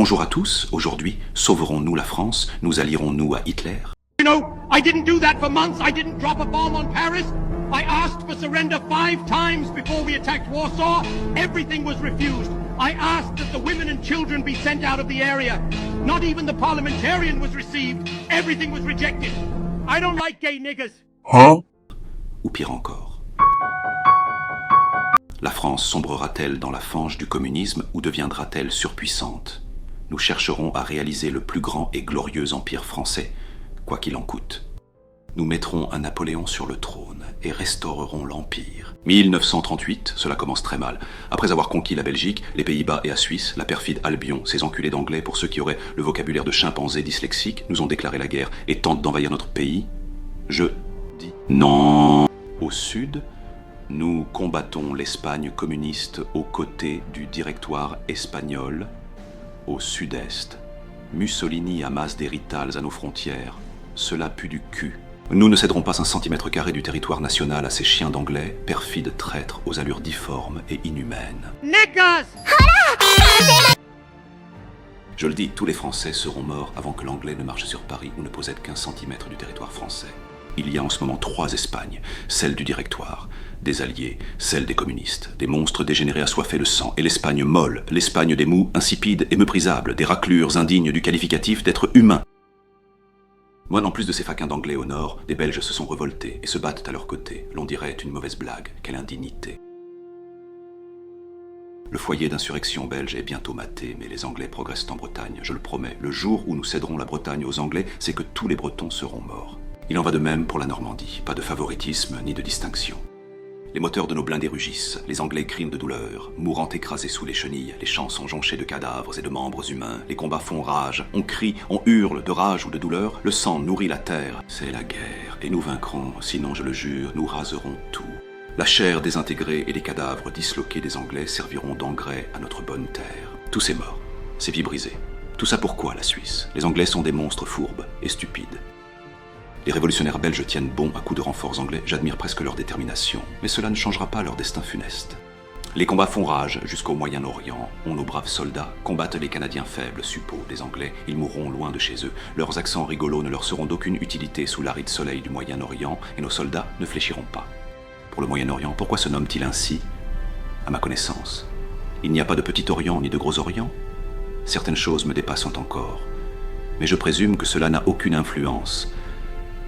Bonjour à tous, aujourd'hui, sauverons-nous la France? Nous allierons-nous à Hitler? You know, I didn't do that for months. I didn't drop a bomb on Paris. I asked for surrender 5 times before we attacked Warsaw. Everything was refused. I asked that the women and children be sent out of the area. Not even the parliamentarian was received. Everything was rejected. I don't like gay niggers. Ou pire encore. La France sombrera-t-elle dans la fange du communisme ou deviendra-t-elle surpuissante? Nous chercherons à réaliser le plus grand et glorieux empire français, quoi qu'il en coûte. Nous mettrons un Napoléon sur le trône et restaurerons l'Empire. 1938, cela commence très mal. Après avoir conquis la Belgique, les Pays-Bas et la Suisse, la perfide Albion, ces enculés d'anglais pour ceux qui auraient le vocabulaire de chimpanzés dyslexiques, nous ont déclaré la guerre et tentent d'envahir notre pays. Je dis non. Au sud, nous combattons l'Espagne communiste aux côtés du directoire espagnol. Au sud-est, Mussolini amasse des ritals à nos frontières. Cela pue du cul. Nous ne céderons pas un centimètre carré du territoire national à ces chiens d'anglais, perfides traîtres aux allures difformes et inhumaines. Niggers! Je le dis, tous les Français seront morts avant que l'anglais ne marche sur Paris ou ne possède qu'1 centimètre du territoire français. Il y a en ce moment 3 Espagnes, celle du directoire, des alliés, celle des communistes, des monstres dégénérés assoiffés de sang, et l'Espagne molle, l'Espagne des mous, insipides et méprisables, des raclures indignes du qualificatif d'être humain. Moi, en plus de ces faquins d'anglais au nord, des Belges se sont révoltés et se battent à leur côté. L'on dirait une mauvaise blague, quelle indignité. Le foyer d'insurrection belge est bientôt maté, mais les Anglais progressent en Bretagne, je le promets. Le jour où nous céderons la Bretagne aux Anglais, c'est que tous les Bretons seront morts. Il en va de même pour la Normandie, pas de favoritisme ni de distinction. Les moteurs de nos blindés rugissent, les Anglais crient de douleur, mourant écrasés sous les chenilles, les champs sont jonchés de cadavres et de membres humains, les combats font rage, on crie, on hurle de rage ou de douleur, le sang nourrit la terre. C'est la guerre, et nous vaincrons, sinon je le jure, nous raserons tout. La chair désintégrée et les cadavres disloqués des Anglais serviront d'engrais à notre bonne terre. Tout c'est mort, c'est vie brisée. Tout ça pourquoi la Suisse? Les Anglais sont des monstres fourbes et stupides. Les révolutionnaires belges tiennent bon à coups de renforts anglais, j'admire presque leur détermination, mais cela ne changera pas leur destin funeste. Les combats font rage jusqu'au Moyen-Orient, où nos braves soldats combattent les Canadiens faibles, suppos des Anglais, ils mourront loin de chez eux, leurs accents rigolos ne leur seront d'aucune utilité sous l'aride soleil du Moyen-Orient, et nos soldats ne fléchiront pas. Pour le Moyen-Orient, pourquoi se nomme-t-il ainsi? À ma connaissance, il n'y a pas de Petit Orient ni de Gros Orient. Certaines choses me dépassent encore, mais je présume que cela n'a aucune influence,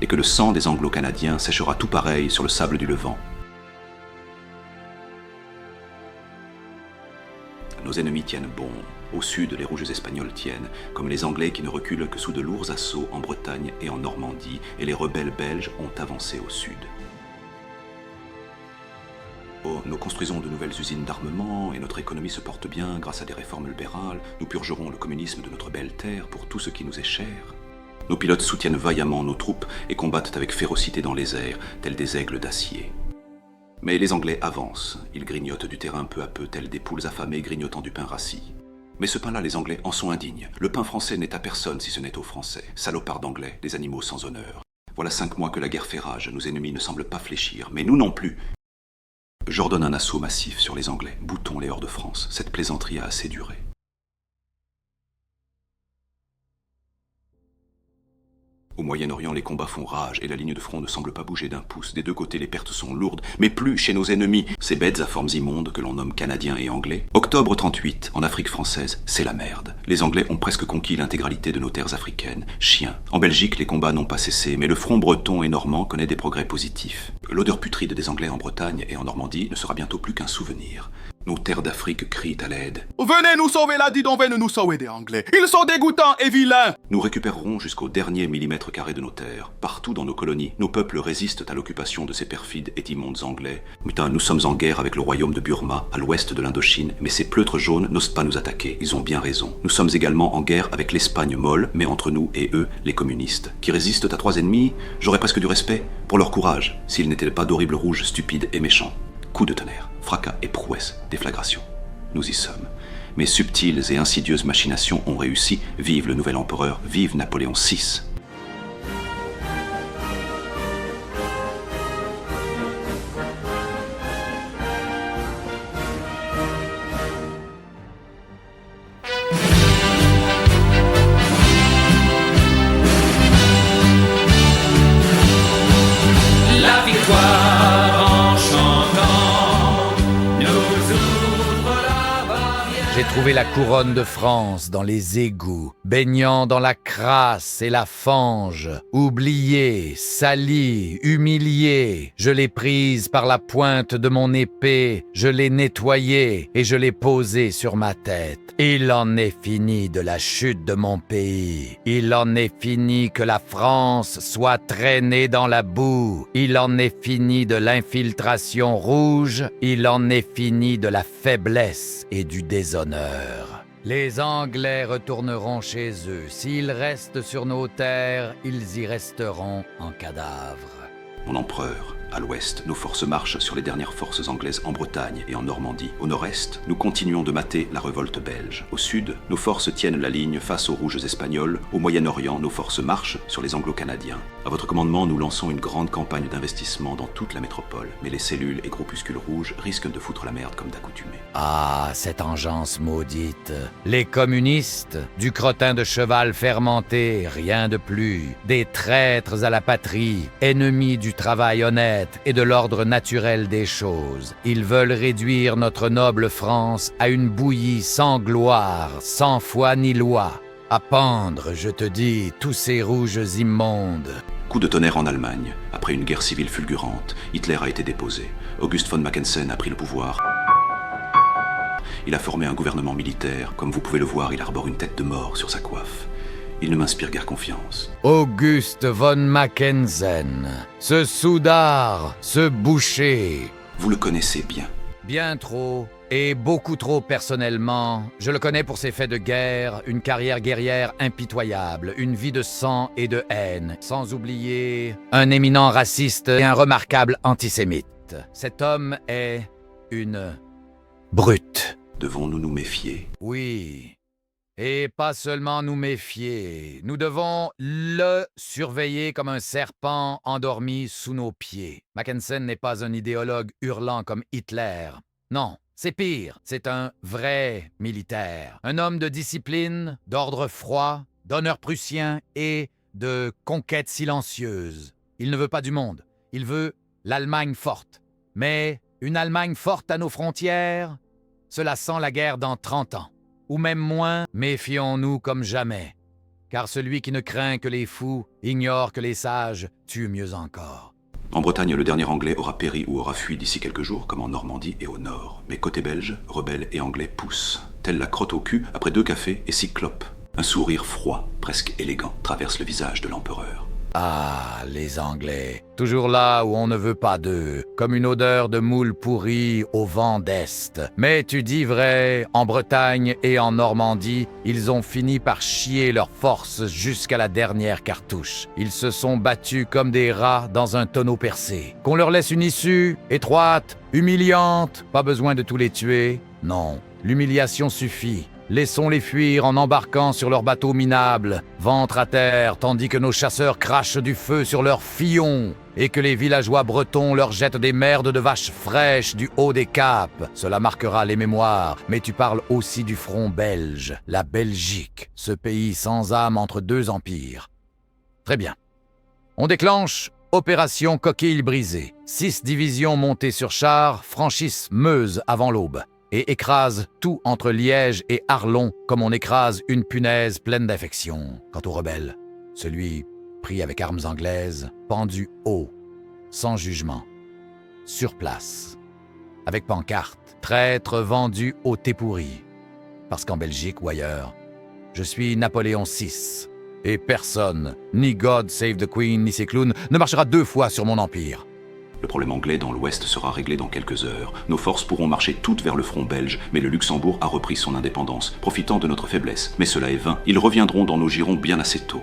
et que le sang des Anglo-Canadiens séchera tout pareil sur le sable du Levant. Nos ennemis tiennent bon. Au sud, les rouges espagnols tiennent, comme les Anglais qui ne reculent que sous de lourds assauts en Bretagne et en Normandie, et les rebelles belges ont avancé au sud. Oh, nous construisons de nouvelles usines d'armement, et notre économie se porte bien grâce à des réformes libérales. Nous purgerons le communisme de notre belle terre pour tout ce qui nous est cher. Nos pilotes soutiennent vaillamment nos troupes et combattent avec férocité dans les airs, tels des aigles d'acier. Mais les Anglais avancent, ils grignotent du terrain peu à peu, tels des poules affamées grignotant du pain rassis. Mais ce pain-là, les Anglais en sont indignes. Le pain français n'est à personne si ce n'est aux Français. Salopards d'Anglais, des animaux sans honneur. Voilà 5 mois que la guerre fait rage, nos ennemis ne semblent pas fléchir, mais nous non plus. J'ordonne un assaut massif sur les Anglais, boutons-les hors de France. Cette plaisanterie a assez duré. Au Moyen-Orient, les combats font rage et la ligne de front ne semble pas bouger d'un pouce. Des deux côtés, les pertes sont lourdes, mais plus chez nos ennemis, ces bêtes à formes immondes que l'on nomme Canadiens et Anglais. Octobre 38, en Afrique française, c'est la merde. Les Anglais ont presque conquis l'intégralité de nos terres africaines. Chiens. En Belgique, les combats n'ont pas cessé, mais le front breton et normand connaît des progrès positifs. L'odeur putride des Anglais en Bretagne et en Normandie ne sera bientôt plus qu'un souvenir. Nos terres d'Afrique crient à l'aide. Venez nous sauver là, dis donc, venez nous sauver des Anglais. Ils sont dégoûtants et vilains. Nous récupérerons jusqu'au dernier millimètre carré de nos terres. Partout dans nos colonies, nos peuples résistent à l'occupation de ces perfides et immondes Anglais. Putain, nous sommes en guerre avec le royaume de Burma, à l'ouest de l'Indochine, mais ces pleutres jaunes n'osent pas nous attaquer. Ils ont bien raison. Nous sommes également en guerre avec l'Espagne molle, mais entre nous et eux, les communistes, qui résistent à 3 ennemis. J'aurais presque du respect pour leur courage, s'ils n'étaient pas d'horribles rouges stupides et méchants. Coup de tonnerre, fracas et prouesse, déflagration. Nous y sommes. Mes subtiles et insidieuses machinations ont réussi. Vive le nouvel empereur, vive Napoléon VI. trouver la couronne de France dans les égouts, baignant dans la crasse et la fange, oubliée, salie, humiliée. Je l'ai prise par la pointe de mon épée, je l'ai nettoyée et je l'ai posée sur ma tête. Il en est fini de la chute de mon pays. Il en est fini que la France soit traînée dans la boue. Il en est fini de l'infiltration rouge. Il en est fini de la faiblesse et du déshonneur. Les Anglais retourneront chez eux. S'ils restent sur nos terres, ils y resteront en cadavres. Mon empereur, à l'ouest, nos forces marchent sur les dernières forces anglaises en Bretagne et en Normandie. Au nord-est, nous continuons de mater la révolte belge. Au sud, nos forces tiennent la ligne face aux rouges espagnols. Au Moyen-Orient, nos forces marchent sur les anglo-canadiens. À votre commandement, nous lançons une grande campagne d'investissement dans toute la métropole. Mais les cellules et groupuscules rouges risquent de foutre la merde comme d'accoutumé. Ah, cette engeance maudite. Les communistes, du crottin de cheval fermenté, rien de plus. Des traîtres à la patrie, ennemis du travail honnête et de l'ordre naturel des choses. Ils veulent réduire notre noble France à une bouillie sans gloire, sans foi ni loi. À pendre, je te dis, tous ces rouges immondes. Coup de tonnerre en Allemagne. Après une guerre civile fulgurante, Hitler a été déposé. August von Mackensen a pris le pouvoir. Il a formé un gouvernement militaire. Comme vous pouvez le voir, il arbore une tête de mort sur sa coiffe. Il ne m'inspire guère confiance. August von Mackensen, ce soudard, ce boucher. Vous le connaissez bien. Bien trop, et beaucoup trop personnellement. Je le connais pour ses faits de guerre, une carrière guerrière impitoyable, une vie de sang et de haine, sans oublier un éminent raciste et un remarquable antisémite. Cet homme est une brute. Devons-nous nous méfier? Oui. Et pas seulement nous méfier, nous devons le surveiller comme un serpent endormi sous nos pieds. Mackensen n'est pas un idéologue hurlant comme Hitler. Non, c'est pire, c'est un vrai militaire. Un homme de discipline, d'ordre froid, d'honneur prussien et de conquête silencieuse. Il ne veut pas du monde, il veut l'Allemagne forte. Mais une Allemagne forte à nos frontières, cela sent la guerre dans 30 ans. Ou même moins, méfions-nous comme jamais. Car celui qui ne craint que les fous, ignore que les sages, tue mieux encore. En Bretagne, le dernier Anglais aura péri ou aura fui d'ici quelques jours, comme en Normandie et au nord. Mais côté belge, rebelles et Anglais poussent. Telle la crotte au cul après 2 cafés et 6 clopes. Un sourire froid, presque élégant, traverse le visage de l'empereur. Ah, les Anglais, toujours là où on ne veut pas d'eux, comme une odeur de moule pourrie au vent d'Est. Mais tu dis vrai, en Bretagne et en Normandie, ils ont fini par chier leurs forces jusqu'à la dernière cartouche. Ils se sont battus comme des rats dans un tonneau percé. Qu'on leur laisse une issue, étroite, humiliante, pas besoin de tous les tuer. Non, l'humiliation suffit. Laissons-les fuir en embarquant sur leurs bateaux minables, ventre à terre, tandis que nos chasseurs crachent du feu sur leurs fillons et que les villageois bretons leur jettent des merdes de vaches fraîches du haut des caps. Cela marquera les mémoires, mais tu parles aussi du front belge, la Belgique, ce pays sans âme entre 2 empires. Très bien. On déclenche opération coquille brisée. 6 divisions montées sur chars franchissent Meuse avant l'aube et écrase tout entre Liège et Arlon comme on écrase une punaise pleine d'infection. Quant aux rebelles, celui pris avec armes anglaises, pendu haut, sans jugement, sur place, avec pancarte, traître vendu au thé pourri. Parce qu'en Belgique ou ailleurs, je suis Napoléon VI, et personne, ni God Save the Queen, ni ses clowns, ne marchera 2 fois sur mon empire. Le problème anglais dans l'Ouest sera réglé dans quelques heures. Nos forces pourront marcher toutes vers le front belge, mais le Luxembourg a repris son indépendance, profitant de notre faiblesse. Mais cela est vain. Ils reviendront dans nos girons bien assez tôt,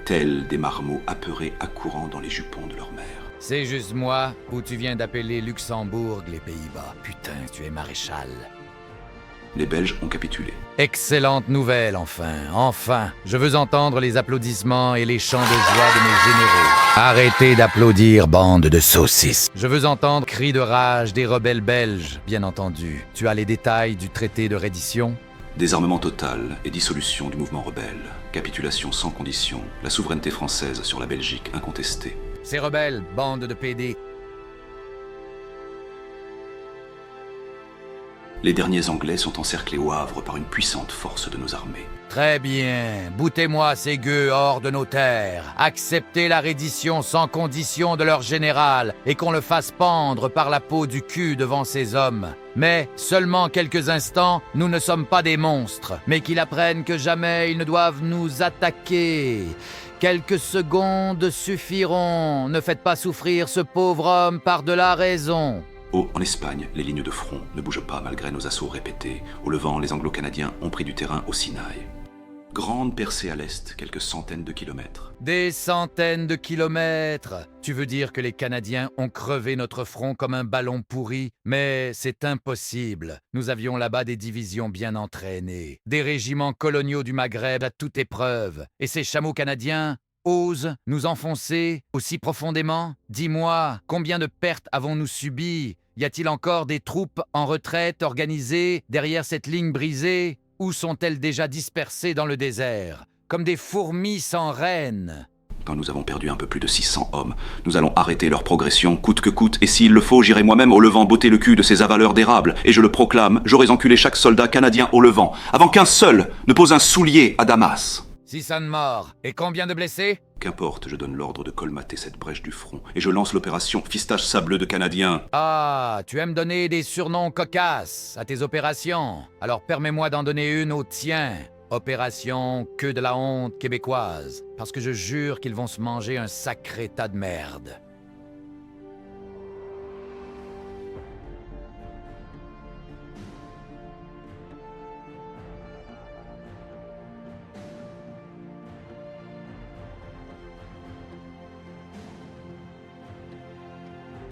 tels des marmots apeurés accourant dans les jupons de leur mère. C'est juste moi, ou tu viens d'appeler Luxembourg les Pays-Bas. Putain, tu es maréchal. Les Belges ont capitulé. Excellente nouvelle, enfin. Je veux entendre les applaudissements et les chants de joie de mes généraux. Arrêtez d'applaudir, bande de saucisses. Je veux entendre cris de rage des rebelles belges, bien entendu. Tu as les détails du traité de reddition? Désarmement total et dissolution du mouvement rebelle. Capitulation sans condition. La souveraineté française sur la Belgique incontestée. Ces rebelles, bande de PD. Les derniers Anglais sont encerclés au Havre par une puissante force de nos armées. Très bien, boutez-moi ces gueux hors de nos terres. Acceptez la reddition sans condition de leur général et qu'on le fasse pendre par la peau du cul devant ces hommes. Mais, seulement quelques instants, nous ne sommes pas des monstres, mais qu'ils apprennent que jamais ils ne doivent nous attaquer. Quelques secondes suffiront. Ne faites pas souffrir ce pauvre homme par-delà raison. Oh, en Espagne, les lignes de front ne bougent pas malgré nos assauts répétés. Au Levant, les Anglo-Canadiens ont pris du terrain au Sinaï. Grande percée à l'est, quelques centaines de kilomètres. Des centaines de kilomètres. Tu veux dire que les Canadiens ont crevé notre front comme un ballon pourri? Mais c'est impossible. Nous avions là-bas des divisions bien entraînées, des régiments coloniaux du Maghreb à toute épreuve. Et ces chameaux canadiens osent nous enfoncer aussi profondément? Dis-moi, combien de pertes avons-nous subies? Y a-t-il encore des troupes en retraite organisées derrière cette ligne brisée? Ou sont-elles déjà dispersées dans le désert, comme des fourmis sans reine? Quand nous avons perdu un peu plus de 600 hommes, nous allons arrêter leur progression, coûte que coûte, et s'il le faut, j'irai moi-même au Levant botter le cul de ces avaleurs d'érable, et je le proclame, j'aurai enculé chaque soldat canadien au Levant, avant qu'un seul ne pose un soulier à Damas. 600 morts, et combien de blessés? Qu'importe, je donne l'ordre de colmater cette brèche du front, et je lance l'opération Fistage Sableux de Canadiens. Ah, tu aimes donner des surnoms cocasses à tes opérations. Alors permets-moi d'en donner une au tien. Opération Queue de la honte québécoise. Parce que je jure qu'ils vont se manger un sacré tas de merde.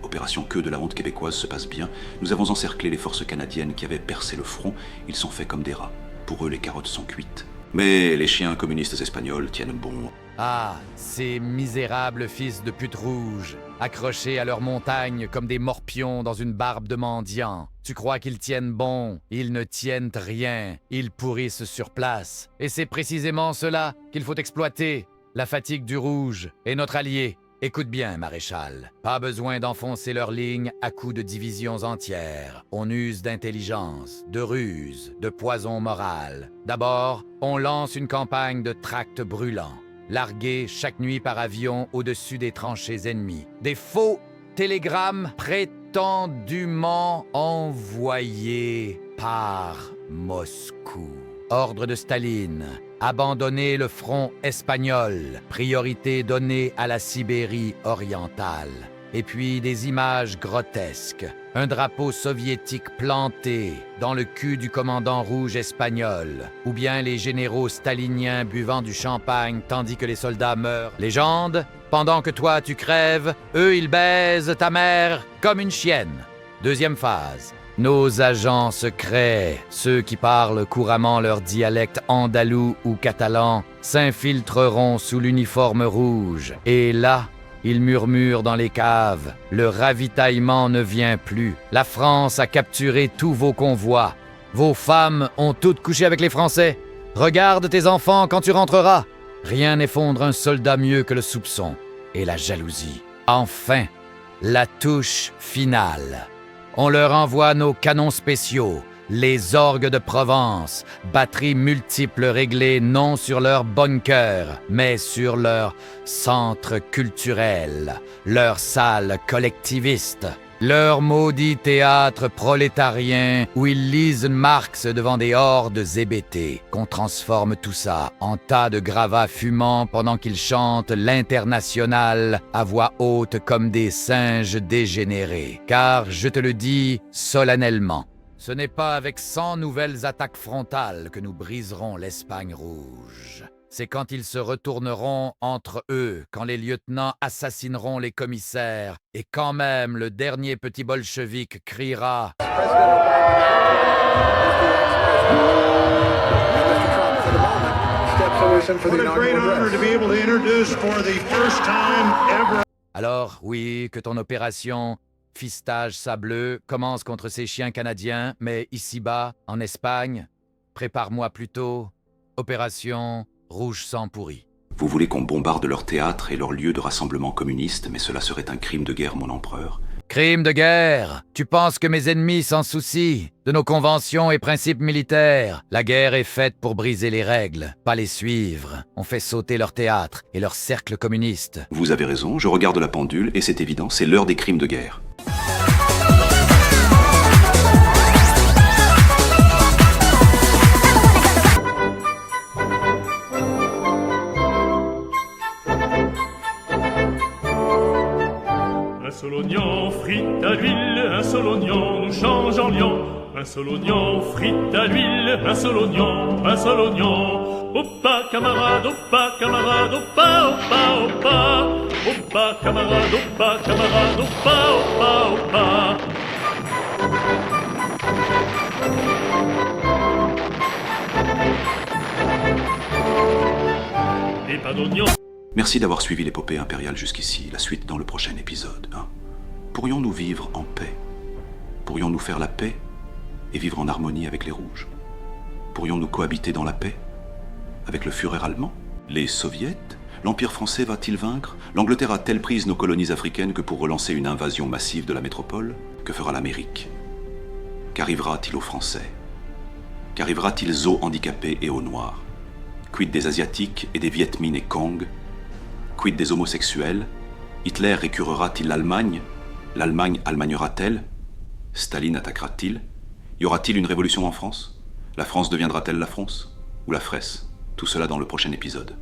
L'opération Queue de la honte québécoise se passe bien. Nous avons encerclé les forces canadiennes qui avaient percé le front. Ils sont faits comme des rats. Pour eux, les carottes sont cuites. Mais les chiens communistes espagnols tiennent bon. Ah, ces misérables fils de pute rouge, accrochés à leur montagne comme des morpions dans une barbe de mendiant. Tu crois qu'ils tiennent bon? Ils ne tiennent rien. Ils pourrissent sur place. Et c'est précisément cela qu'il faut exploiter. La fatigue du rouge est notre allié. Écoute bien, maréchal. Pas besoin d'enfoncer leur ligne à coups de divisions entières. On use d'intelligence, de ruse, de poison moral. D'abord, on lance une campagne de tracts brûlants, largués chaque nuit par avion au-dessus des tranchées ennemies. Des faux télégrammes prétendument envoyés par Moscou. Ordre de Staline. Abandonner le front espagnol. Priorité donnée à la Sibérie orientale. Et puis des images grotesques. Un drapeau soviétique planté dans le cul du commandant rouge espagnol. Ou bien les généraux staliniens buvant du champagne tandis que les soldats meurent. Légende, pendant que toi tu crèves, eux ils baisent ta mère comme une chienne. Deuxième phase. Nos agents secrets, ceux qui parlent couramment leur dialecte andalou ou catalan, s'infiltreront sous l'uniforme rouge. Et là, ils murmurent dans les caves. Le ravitaillement ne vient plus. La France a capturé tous vos convois. Vos femmes ont toutes couché avec les Français. Regarde tes enfants quand tu rentreras. Rien n'effondre un soldat mieux que le soupçon et la jalousie. Enfin, la touche finale. On leur envoie nos canons spéciaux, les orgues de Provence, batteries multiples réglées non sur leur bunker, mais sur leur centre culturel, leur salle collectiviste, leur maudit théâtre prolétarien où ils lisent Marx devant des hordes hébétées, qu'on transforme tout ça en tas de gravats fumants pendant qu'ils chantent l'Internationale à voix haute comme des singes dégénérés. Car, je te le dis solennellement, ce n'est pas avec 100 nouvelles attaques frontales que nous briserons l'Espagne rouge. C'est quand ils se retourneront entre eux, quand les lieutenants assassineront les commissaires, et quand même le dernier petit bolchevique criera « Alors, oui, que ton opération Fistage Sableux commence contre ces chiens canadiens, mais ici-bas, en Espagne, prépare-moi plutôt opération Rouge sang pourri. » Vous voulez qu'on bombarde leur théâtre et leur lieu de rassemblement communiste, mais cela serait un crime de guerre, mon empereur. Crime de guerre. Tu penses que mes ennemis s'en soucient de nos conventions et principes militaires? La guerre est faite pour briser les règles, pas les suivre. On fait sauter leur théâtre et leur cercle communiste. Vous avez raison, je regarde la pendule et c'est évident, c'est l'heure des crimes de guerre. Un seul oignon frite à l'huile, un seul oignon nous change en lion. Un seul oignon frite à l'huile, un seul oignon, un seul oignon. Oppa camarade, oppa camarade, oppa, oppa, oppa. Oppa camarade, oppa, oppa, oppa. Et pas d'oignon. Merci d'avoir suivi l'épopée impériale jusqu'ici, la suite dans le prochain épisode. Pourrions-nous vivre en paix? Pourrions-nous faire la paix et vivre en harmonie avec les Rouges? Pourrions-nous cohabiter dans la paix avec le Führer allemand? Les Soviets? L'Empire français va-t-il vaincre? L'Angleterre a-t-elle prise nos colonies africaines que pour relancer une invasion massive de la métropole? Que fera l'Amérique? Qu'arrivera-t-il aux Français? Qu'arrivera-t-il aux handicapés et aux Noirs? Quid des Asiatiques et des Viet Minh et Kong? Quid des homosexuels? Hitler récurera-t-il l'Allemagne? L'Allemagne allemagnera-t-elle? Staline attaquera-t-il? Y aura-t-il une révolution en France? La France deviendra-t-elle la France? Ou la Fresse? Tout cela dans le prochain épisode.